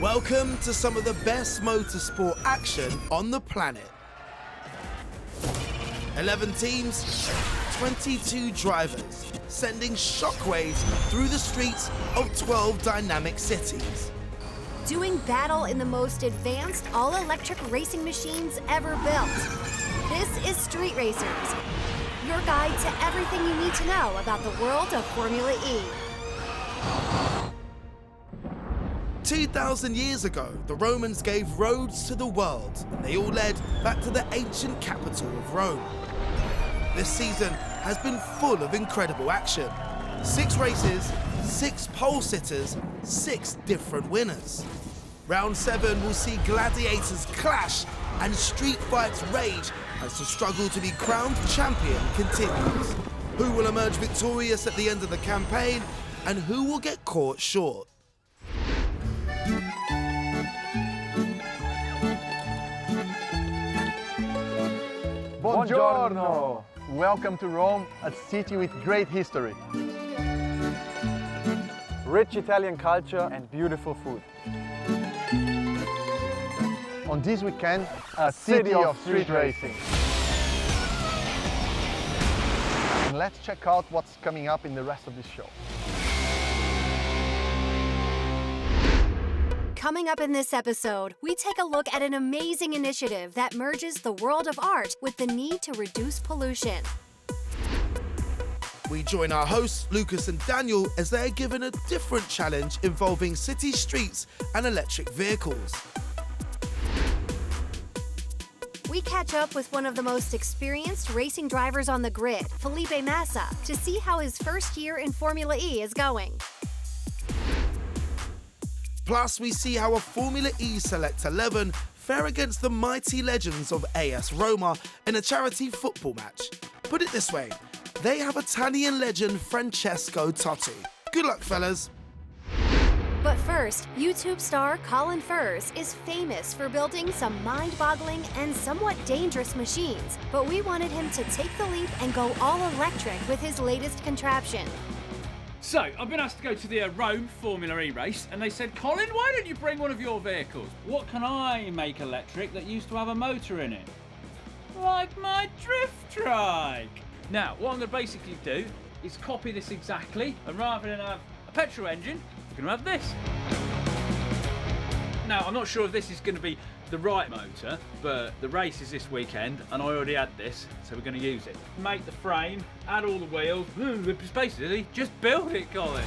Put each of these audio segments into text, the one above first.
Welcome to some of the best motorsport action on the planet. 11 teams, 22 drivers, sending shockwaves through the streets of 12 dynamic cities. Doing battle in the most advanced all-electric racing machines ever built. This is Street Racers, your guide to everything you need to know about the world of Formula E. 2,000 years ago, the Romans gave roads to the world, and they all led back to the ancient capital of Rome. This season has been full of incredible action. 6 races, 6 pole sitters, 6 different winners. Round 7 will see gladiators clash and street fights rage as the struggle to be crowned champion continues. Who will emerge victorious at the end of the campaign, and who will get caught short? Buongiorno! Welcome to Rome, a city with great history. Rich Italian culture and beautiful food. On this weekend, a city of street racing. And let's check out what's coming up in the rest of this show. Coming up in this episode, we take a look at an amazing initiative that merges the world of art with the need to reduce pollution. We join our hosts, Lucas and Daniel, as they are given a different challenge involving city streets and electric vehicles. We catch up with one of the most experienced racing drivers on the grid, Felipe Massa, to see how his first year in Formula E is going. Plus, we see how a Formula E Select 11 fare against the mighty legends of AS Roma in a charity football match. Put it this way, they have Italian legend Francesco Totti. Good luck, fellas. But first, YouTube star Colin Furze is famous for building some mind-boggling and somewhat dangerous machines, but we wanted him to take the leap and go all electric with his latest contraption. So, I've been asked to go to the Rome Formula E race, and they said, Colin, why don't you bring one of your vehicles? What can I make electric that used to have a motor in it? Like my drift trike. Now, what I'm going to basically do is copy this exactly, and rather than have a petrol engine, we're going to have this. Now, I'm not sure if this is going to be the right motor, but the race is this weekend, and I already had this, so we're going to use it. Make the frame, add all the wheels, it's basically just build it, Colin.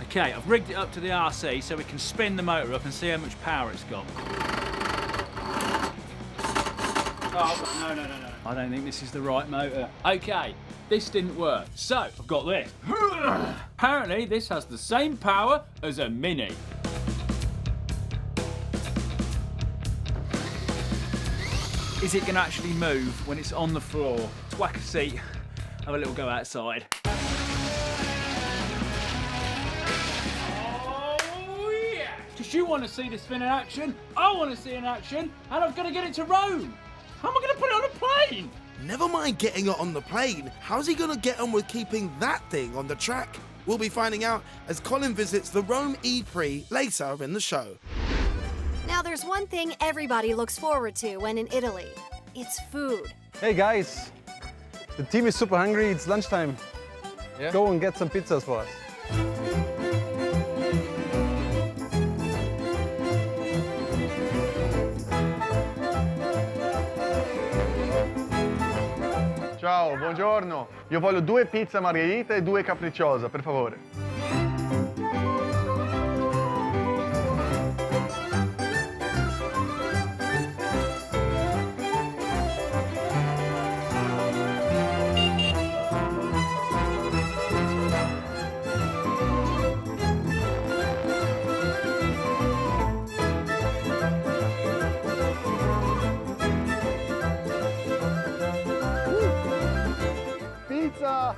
Okay, I've rigged it up to the RC so we can spin the motor up and see how much power it's got. Oh, no. I don't think this is the right motor. Okay, this didn't work. So, I've got this. Apparently, this has the same power as a Mini. Is it going to actually move when it's on the floor? Let's whack a seat, have a little go outside. Oh, yeah! Does you want to see this thing in action? I want to see it in action, and I've got to get it to Rome. How am I going to put it on a plane? Never mind getting it on the plane, how's he going to get on with keeping that thing on the track? We'll be finding out as Colin visits the Rome E-Prix later in the show. Now, there's one thing everybody looks forward to when in Italy. It's food. Hey guys, the team is super hungry, it's lunchtime. Yeah? Go and get some pizzas for us. Ciao, buongiorno. Io voglio 2 pizza margherita e 2 capricciosa, per favore. Pizza!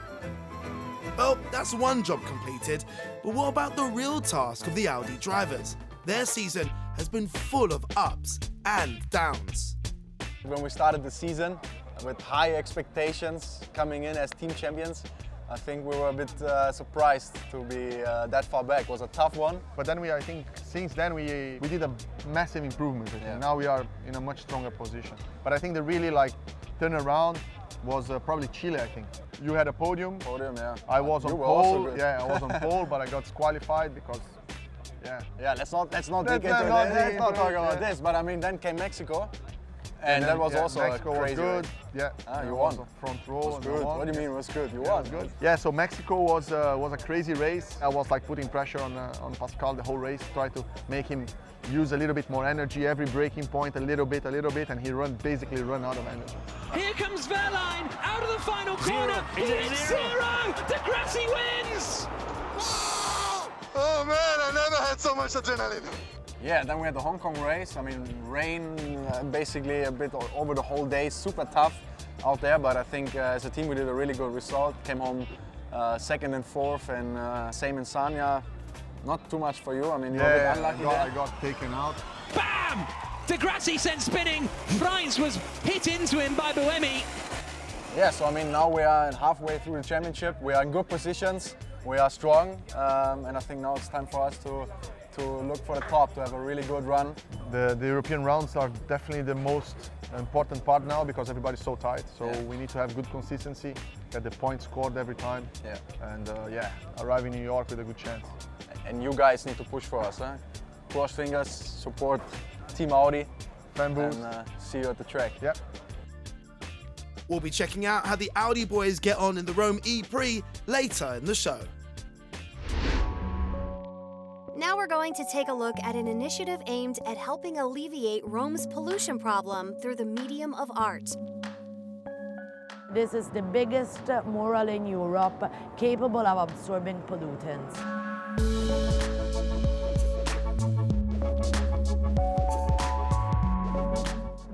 Well, that's one job completed, but what about the real task of the Audi drivers? Their season has been full of ups and downs. when we started the season with high expectations coming in as team champions. I think we were a bit surprised to be that far back. It was a tough one. But then I think, since then we did a massive improvement. I think. Yeah. Now we are in a much stronger position. But I think the really turnaround was probably Chile, I think. You had a podium. Podium, yeah. I was on You were also pole. good. Yeah, I was on pole, but I got disqualified because, yeah. Yeah, let's not dig into Let's it. not Let's dig not into talk it, about yeah. this. But I mean, then came Mexico, and that was also Mexico a crazy was good. race. Yeah, Ah, you I won. was on front row. It was and I good. won. What do you Yeah. mean it was good? You Yeah, won. it was good. Yeah, so Mexico was a crazy race. I was putting pressure on Pascal the whole race, try to make him use a little bit more energy, every braking point a little bit, and he basically run out of energy. Here comes Verline out of the final corner. Zero. De Grassi wins. Oh man, I never had so much adrenaline. Yeah, then we had the Hong Kong race. I mean, rain basically a bit over the whole day, super tough out there, but I think as a team we did a really good result. Came home second and fourth, and same in Sanya. Not too much for you. I mean, you were a bit unlucky I there. got taken out. Bam! De Grassi sent spinning. Freins was hit into him by Buemi. Yeah, so I mean, now we are halfway through the championship. We are in good positions. We are strong, and I think now it's time for us to look for the top, to have a really good run. The European rounds are definitely the most important part now because everybody's so tight. So Yeah. we need to have good consistency, get the points scored every time, Yeah. and arrive in New York with a good chance. And you guys need to push for us, huh? Cross fingers, support Team Audi, Fan boost. and see you at the track. Yeah. We'll be checking out how the Audi boys get on in the Rome E-Prix later in the show. Now we're going to take a look at an initiative aimed at helping alleviate Rome's pollution problem through the medium of art. This is the biggest mural in Europe capable of absorbing pollutants.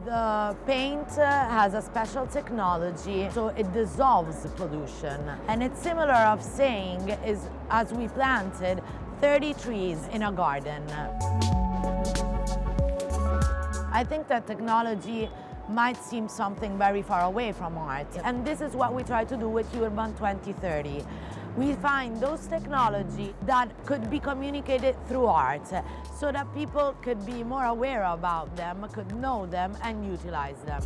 The paint has a special technology, so it dissolves pollution. And it's similar of saying is as we planted 30 trees in a garden. I think that technology might seem something very far away from art. And this is what we try to do with Urban 2030. We find those technology that could be communicated through art so that people could be more aware about them, could know them and utilize them.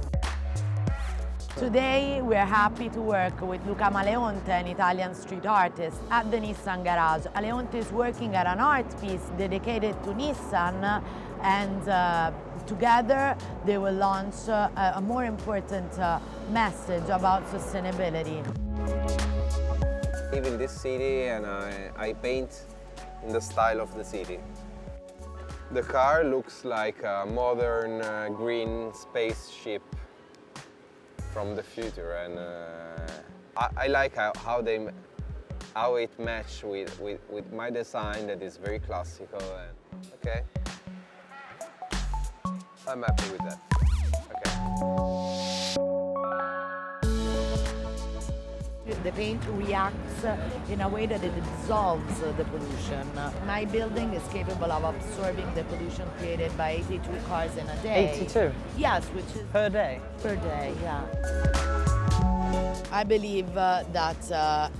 Today we're happy to work with Luca Maleonte, an Italian street artist, at the Nissan garage. Maleonte is working at an art piece dedicated to Nissan, and together they will launch a more important message about sustainability. I live in this city and I paint in the style of the city. The car looks like a modern green spaceship from the future, and I like how it matches with my design that is very classical. And, okay, I'm happy with that. Okay. The paint reacts in a way that it dissolves the pollution. My building is capable of absorbing the pollution created by 82 cars in a day. 82? Yes, which is Per day? per day, yeah. I believe that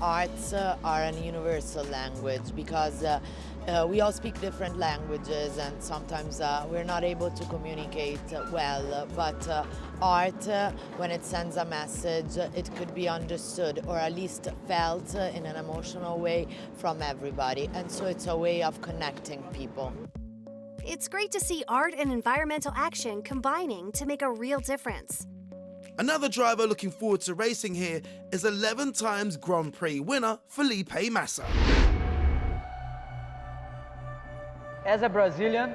arts are a universal language because we all speak different languages and sometimes we're not able to communicate well, but art, when it sends a message, it could be understood or at least felt in an emotional way from everybody, and so it's a way of connecting people. It's great to see art and environmental action combining to make a real difference. Another driver looking forward to racing here is 11 times Grand Prix winner Felipe Massa. As a Brazilian,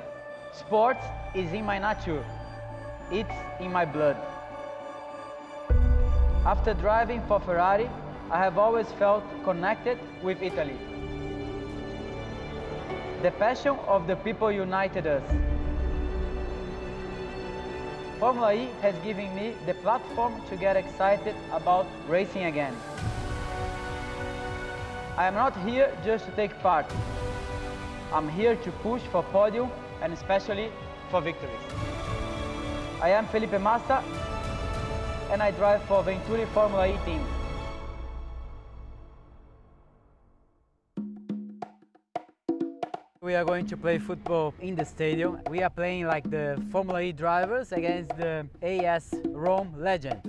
sports is in my nature. It's in my blood. After driving for Ferrari, I have always felt connected with Italy. The passion of the people united us. Formula E has given me the platform to get excited about racing again. I am not here just to take part. I'm here to push for podium and especially for victories. I am Felipe Massa and I drive for Venturi Formula E team. We are going to play football in the stadium. We are playing like the Formula E drivers against the AS Rome legend.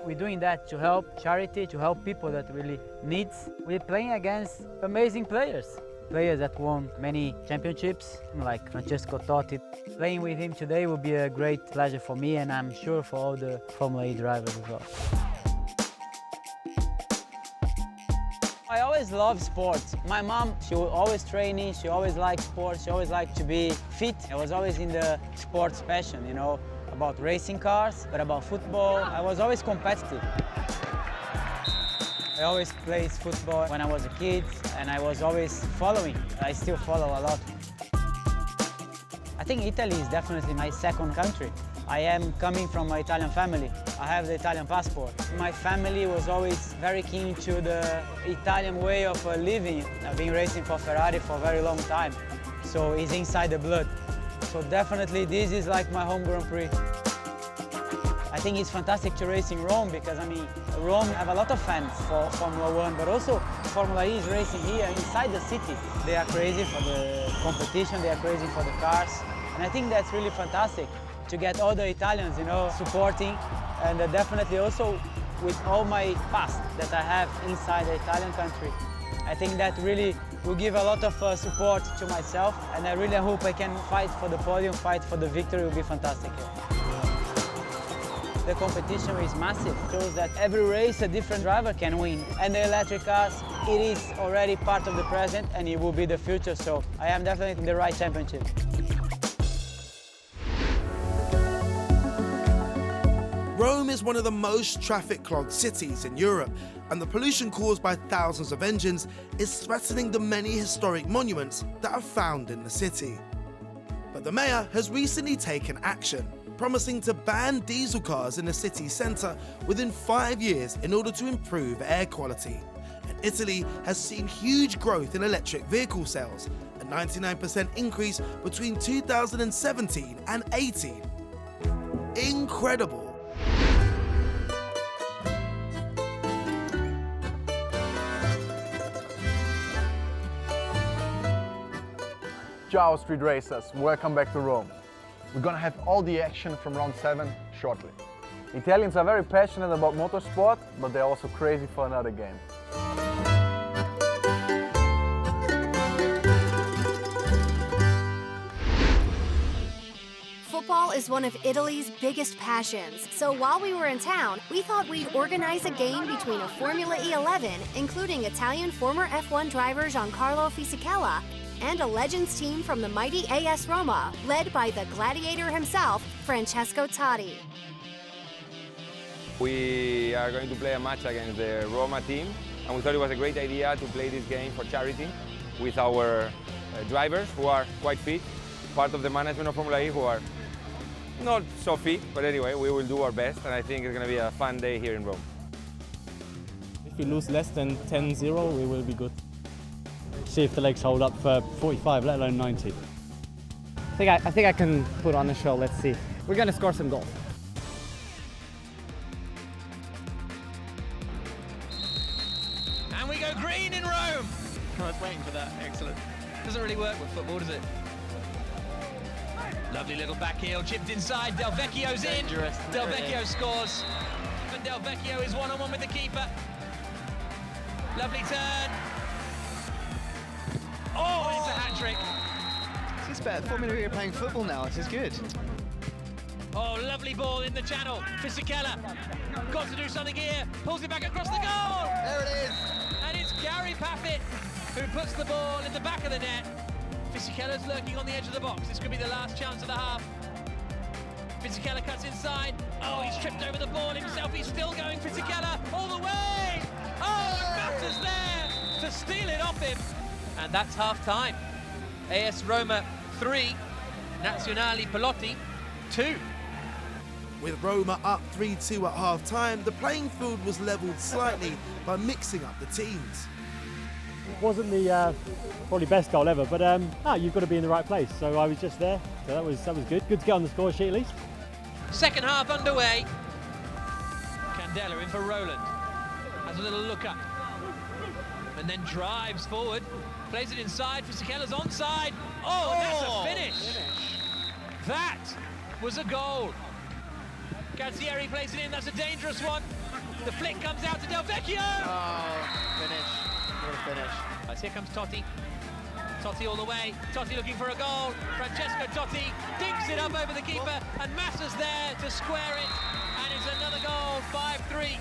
We're doing that to help charity, to help people that really needs. We're playing against amazing players. Players that won many championships, like Francesco Totti. Playing with him today will be a great pleasure for me, and I'm sure for all the Formula E drivers as well. I always loved sports. My mom, she was always training, she always liked sports, she always liked to be fit. I was always in the sports passion, you know, about racing cars, but about football. I was always competitive. I always played football when I was a kid, and I was always following. I still follow a lot. I think Italy is definitely my second country. I am coming from an Italian family. I have the Italian passport. My family was always very keen to the Italian way of living. I've been racing for Ferrari for a very long time, so it's inside the blood. So definitely this is like my home Grand Prix. I think it's fantastic to race in Rome because, I mean, Rome have a lot of fans for Formula One, but also Formula E is racing here inside the city. They are crazy for the competition, they are crazy for the cars, and I think that's really fantastic to get all the Italians, you know, supporting, and definitely also with all my past that I have inside the Italian country. I think that really will give a lot of support to myself, and I really hope I can fight for the podium, fight for the victory. It will be fantastic. The competition is massive. It shows that every race a different driver can win. And the electric cars, it is already part of the present and it will be the future. So I am definitely in the right championship. Rome is one of the most traffic-clogged cities in Europe, and the pollution caused by thousands of engines is threatening the many historic monuments that are found in the city. But the mayor has recently taken action, promising to ban diesel cars in the city centre within 5 years in order to improve air quality. And Italy has seen huge growth in electric vehicle sales, a 99% increase between 2017 and 18. Incredible! Ciao Street Racers, welcome back to Rome. We're gonna have all the action from round 7 shortly. Italians are very passionate about motorsport, but they're also crazy for another game. Football is one of Italy's biggest passions, so while we were in town, we thought we'd organize a game between a Formula E11, including Italian former F1 driver Giancarlo Fisichella, and a Legends team from the mighty AS Roma, led by the gladiator himself, Francesco Totti. We are going to play a match against the Roma team, and we thought it was a great idea to play this game for charity with our drivers who are quite fit, part of the management of Formula E who are not so fit, but anyway, we will do our best, and I think it's going to be a fun day here in Rome. If we lose less than 10-0, we will be good. See if the legs hold up for 45, let alone 90. I think I can put on a show, let's see. We're going to score some goals. And we go green in Rome! I was waiting for that, excellent. Doesn't really work with football, does it? Lovely little back heel, chipped inside, Del Vecchio's in. Del Vecchio scores. And Del Vecchio is one-on-one with the keeper. Lovely turn. Oh, it's a hat-trick. This is better. Formula E are playing football now. This is good. Oh, lovely ball in the channel. Fisichella got to do something here. Pulls it back across the goal. There it is. And it's Gary Paffett who puts the ball in the back of the net. Fisichella's lurking on the edge of the box. This could be the last chance of the half. Fisichella cuts inside. Oh, he's tripped over the ball himself. He's still going. Fisichella all the way. Oh, and Matta's there to steal it off him. And that's half-time. AS Roma 3, Nazionale Pelotti 2. With Roma up 3-2 at half-time, the playing field was levelled slightly by mixing up the teams. It wasn't the probably best goal ever, but you've got to be in the right place. So I was just there, so that was good. Good to get on the score sheet at least. Second half underway. Candela in for Roland. Has a little look up. And then drives forward. Plays it inside. Fisichello's onside. Oh, that's a finish. That was a goal. Calzieri plays it in. That's a dangerous one. The flick comes out to Del Vecchio. Oh, finish. What a finish. As here comes Totti. Totti all the way. Totti looking for a goal. Francesco Totti dinks it up over the keeper, and Massa's there to square it. And it's another goal, 5-3.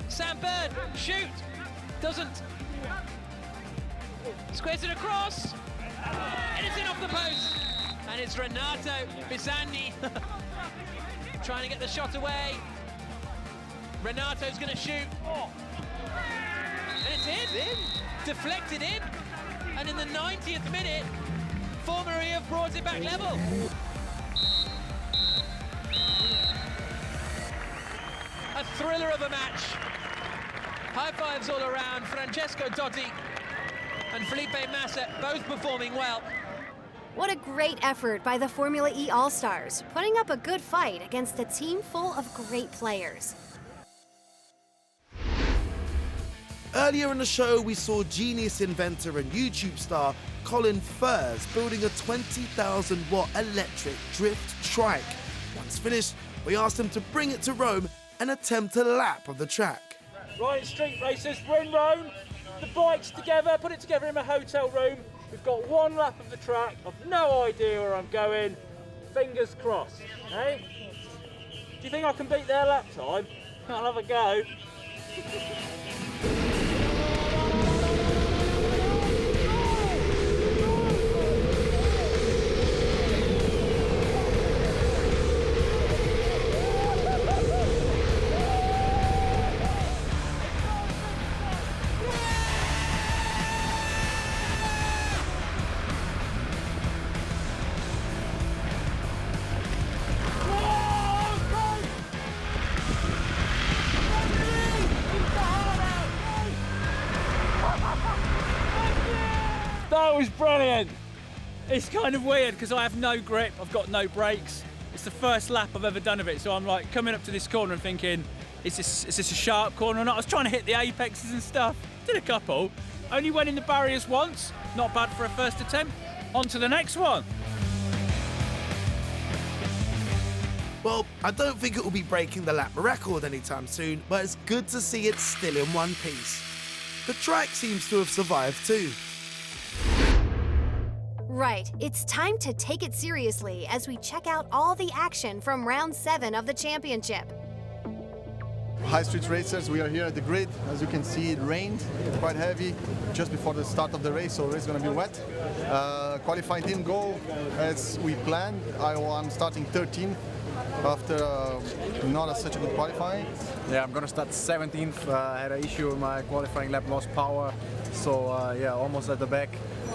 Sam Bird, shoot. Doesn't. Squares it across. And it's in off the post. And it's Renato Pisani trying to get the shot away. Renato's going to shoot. And it's in. Deflected in. And in the 90th minute, Formula E have brought it back level. A thriller of a match. High fives all around. Francesco Totti and Felipe Massa both performing well. What a great effort by the Formula E All-Stars, putting up a good fight against a team full of great players. Earlier in the show, we saw genius inventor and YouTube star Colin Furze building a 20,000-watt electric drift trike. Once finished, we asked him to bring it to Rome and attempt a lap of the track. Right, street racers, we're in Rome. The bike's together, put it together in my hotel room. We've got one lap of the track. I've no idea where I'm going. Fingers crossed, eh? Do you think I can beat their lap time? I'll have a go. That was brilliant. It's kind of weird because I have no grip, I've got no brakes. It's the first lap I've ever done of it, so I'm like coming up to this corner and thinking, is this a sharp corner or not? I was trying to hit the apexes and stuff. Did a couple. Only went in the barriers once. Not bad for a first attempt. On to the next one. Well, I don't think it will be breaking the lap record anytime soon, but it's good to see it still in one piece. The track seems to have survived too. Right, it's time to take it seriously as we check out all the action from round 7 of the championship. High street racers, we are here at the grid. As you can see, it rained quite heavy just before the start of the race, so the race is going to be wet. Qualifying didn't go as we planned. I'm starting 13th after not such a good qualifying. Yeah, I'm going to start 17th. I had an issue with my qualifying lap, lost power, so yeah, almost at the back.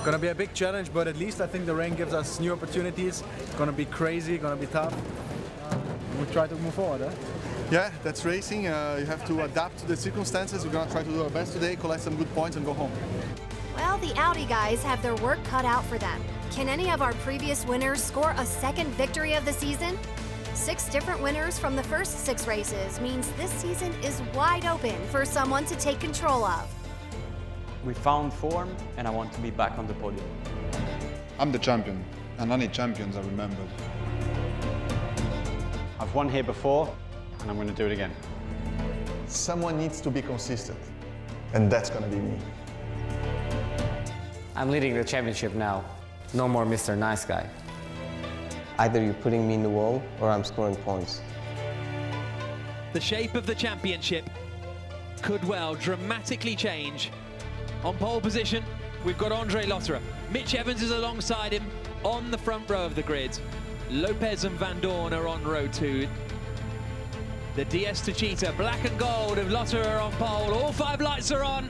Going to be a big challenge, but at least I think the rain gives us new opportunities. It's going to be crazy, going to be tough. We'll try to move forward, eh? Yeah, that's racing. You have to adapt to the circumstances. We're going to try to do our best today, collect some good points and go home. Well, the Audi guys have their work cut out for them. Can any of our previous winners score a second victory of the season? 6 different winners from the first 6 races means this season is wide open for someone to take control of. We found form, and I want to be back on the podium. I'm the champion, and only champions are remembered. I've won here before, and I'm going to do it again. Someone needs to be consistent, and that's going to be me. I'm leading the championship now. No more Mr. Nice Guy. Either you're putting me in the wall or I'm scoring points. The shape of the championship could well dramatically change. On pole position, we've got Andre Lotterer. Mitch Evans is alongside him on the front row of the grid. Lopez and Van Dorn are on row 2. The DS Techeetah, black and gold of Lotterer on pole. All 5 lights are on.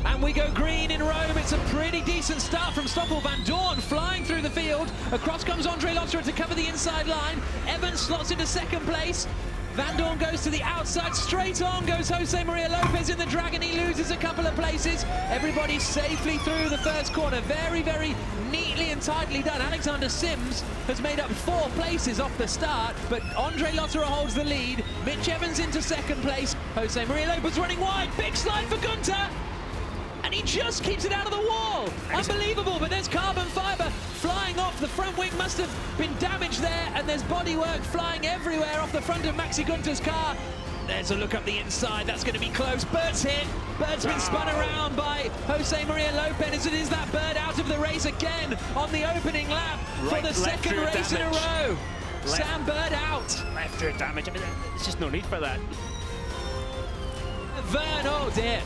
And we go green in Rome. It's a pretty decent start from Stoffel Vandoorne flying through the field. Across comes Andre Lotterer to cover the inside line. Evans slots into second place. Vandoorne goes to the outside, straight on goes Jose Maria Lopez in the Dragon. He loses a couple of places. Everybody safely through the first corner. Very, very neatly and tightly done. Alexander Sims has made up 4 places off the start, but Andre Lotterer holds the lead. Mitch Evans into second place. Jose Maria Lopez running wide. Big slide for Gunter. And he just keeps it out of the wall. Unbelievable, but there's carbon fibre flying off. The front wing must have been damaged there, and there's bodywork flying everywhere off the front of Maxi Gunter's car. There's a look up the inside. That's going to be close. Bird's hit. Bird's been spun around by Jose Maria Lopez. It is that Bird out of the race again on the opening lap for the second race in a row. Sam Bird out. Left rear damage. I mean, there's just no need for that. Vern, oh dear.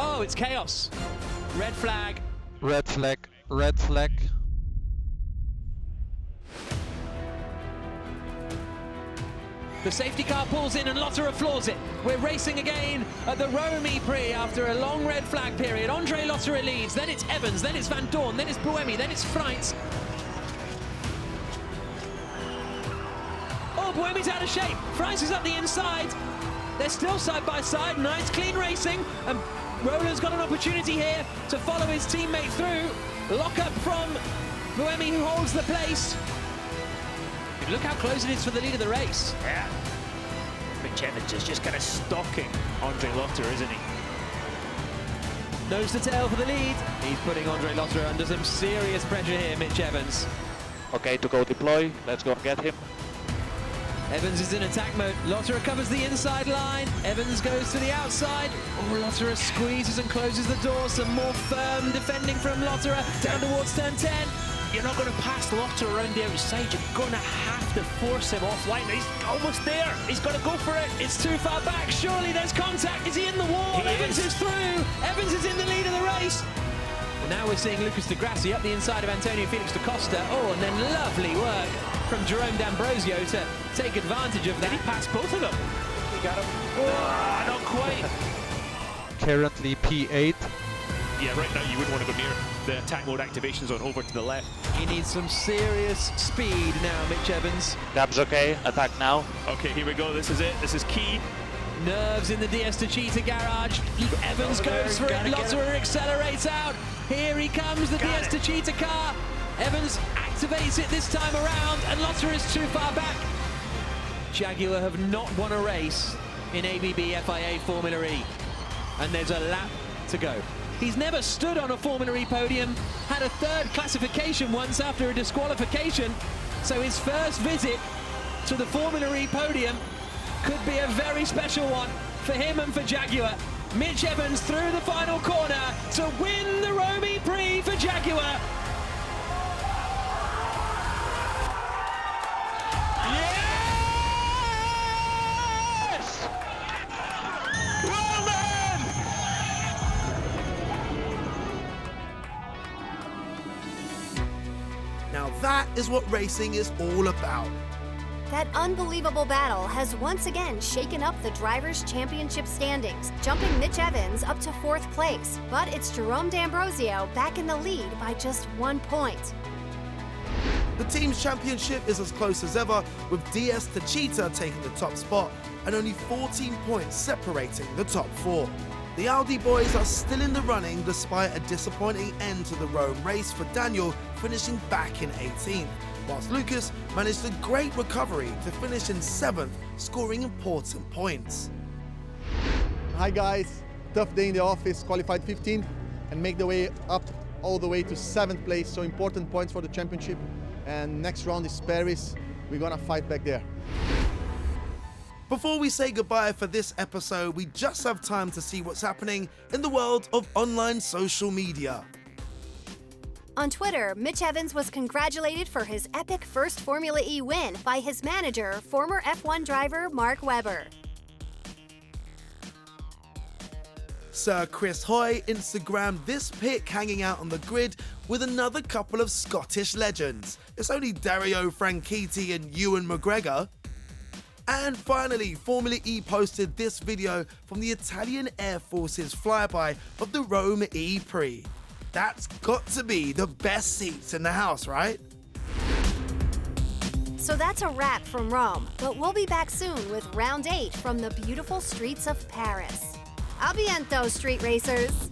Oh, it's chaos. Red flag. Red flag. Red flag. The safety car pulls in and Lotterer floors it. We're racing again at the Rome Prix after a long red flag period. Andre Lotterer leads, then it's Evans, then it's Vandoorne, then it's Buemi, then it's Freitz. Oh, Buemi's out of shape. Freitz is up the inside. They're still side by side. Nice clean racing. And Roller's got an opportunity here to follow his teammate through. Lock up from Buemi, who holds the place. Look how close it is for the lead of the race. Yeah. Mitch Evans is just kind of stalking Andre Lotterer, isn't he? Nose to tail for the lead. He's putting Andre Lotterer under some serious pressure here, Mitch Evans. Okay, to go deploy. Let's go get him. Evans is in attack mode. Lotterer covers the inside line. Evans goes to the outside. Oh, Lotterer squeezes and closes the door. Some more firm defending from Lotterer down towards turn 10. You're not going to pass Lotterer around the outside. You're going to have to force him offline. He's almost there. He's got to go for it. It's too far back. Surely there's contact. Is he in the wall? Evans is through. Evans is in the lead of the race. And now we're seeing Lucas Di Grassi up the inside of Antonio Felix da Costa. Oh, and then lovely work from Jerome D'Ambrosio to take advantage of that. Did he pass both of them? He got him. Oh, not quite. Currently P8. Yeah, right now you wouldn't want to go near the attack mode activation zone over to the left. He needs some serious speed now, Mitch Evans. Dab's okay. Attack now. Okay, here we go. This is it. This is key. Nerves in the DS Techeetah garage. Evans goes for it. Lotterer accelerates out. Here he comes, the DS Techeetah car. Evans activates it this time around, and Lotterer is too far back. Jaguar have not won a race in ABB FIA Formula E, and there's a lap to go. He's never stood on a Formula E podium, had a third classification once after a disqualification, so his first visit to the Formula E podium could be a very special one for him and for Jaguar. Mitch Evans through the final corner to win the Rome Prix for Jaguar. Yes! Well done! Now that is what racing is all about. That unbelievable battle has once again shaken up the Drivers' Championship standings, jumping Mitch Evans up to 4th place. But it's Jerome D'Ambrosio back in the lead by just 1 point. The team's championship is as close as ever, with DS Techeetah taking the top spot and only 14 points separating the top 4. The Audi boys are still in the running despite a disappointing end to the Rome race for Daniel finishing back in 18th. Whilst Lucas managed a great recovery to finish in 7th, scoring important points. Hi guys, tough day in the office, qualified 15th and make the way up all the way to 7th place, so important points for the championship. And next round is Paris, we're gonna fight back there. Before we say goodbye for this episode, we just have time to see what's happening in the world of online social media. On Twitter, Mitch Evans was congratulated for his epic first Formula E win by his manager, former F1 driver Mark Webber. Sir Chris Hoy Instagrammed this pic hanging out on the grid with another couple of Scottish legends. It's only Dario Franchitti and Ewan McGregor. And finally, Formula E posted this video from the Italian Air Force's flyby of the Rome E-Prix. That's got to be the best seats in the house, right? So that's a wrap from Rome, but we'll be back soon with round 8 from the beautiful streets of Paris. A bientôt, street racers!